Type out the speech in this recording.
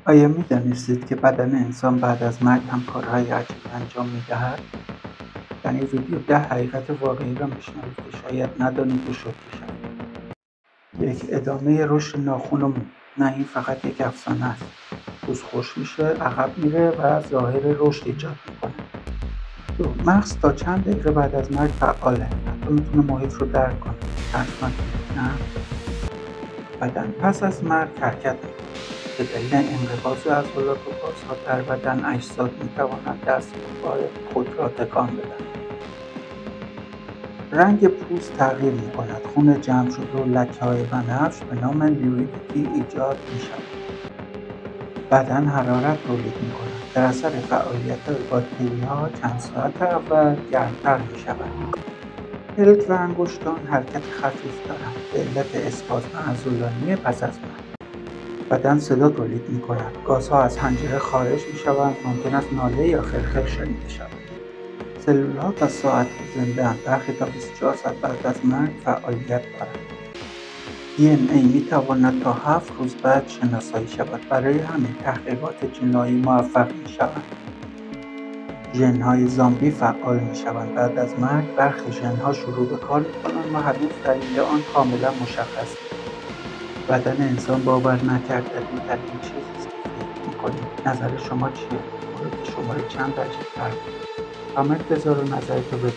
آیا می‌دانستید که بدن انسان بعد از مرگ هم کارهای عجیبی انجام می‌دهد؟ در این ویدیو 10 حقیقت واقعی را می‌شنوید که شاید ندانید و شوکه شوید. یک، ادامه رشد ناخن و مو. نه، این فقط یک افسانه است. پوست خشک میشه، عقب میره و ظاهر رشد ایجاد میکنه. دو، مغز تا چند دقیقه بعد از مرگ فعاله، حتی میتونه محیط رو درک کنه. ترسناکه؟ نه. بدن پس از مرگ حرکت میکنه. به دلیل انقباض عضلات و گازها در بدن، اجساد میتوانند دست و پای خود را تکان بدهند. رنگ پوست تغییر میکند، خون جمع شده و لکه‌های بنفش به نام لیویدیتی ایجاد میشود. بدن حرارت تولید میکند، در اثر فعالیت باکتری‌ها چند ساعت اول گرمتر میشود. پلک و انگشتان حرکت خفیف دارند به علت اسپازم عضلانی پس از مرگ. بدن صدا تولید می‌کند، گازها از حنجره خارج می‌شوند، ممکن است ناله یا خرخر شنیده شود. سلول‌ها تا ساعتی زنده‌اند، برخی تا 24 ساعت بعد از مرگ فعالیت دارند. دی می‌تواند تا 7 روز بعد شناسایی شود، برای همین تحقیقات جنایی موفق می‌شوند. ژن‌های زامبی فعال می‌شوند بعد از مرگ، برخی ژن‌ها شروع به کار می‌کنند و هنوز دلیل آن کاملا مشخص نیست. بدن انسان باور نکردنی‌ترین چیزی است که فکر می‌کنیم. نظر شما چیه؟ مورد شماره چند عجیب‌تر بود؟ کامنت بذار و نظرتو بگو.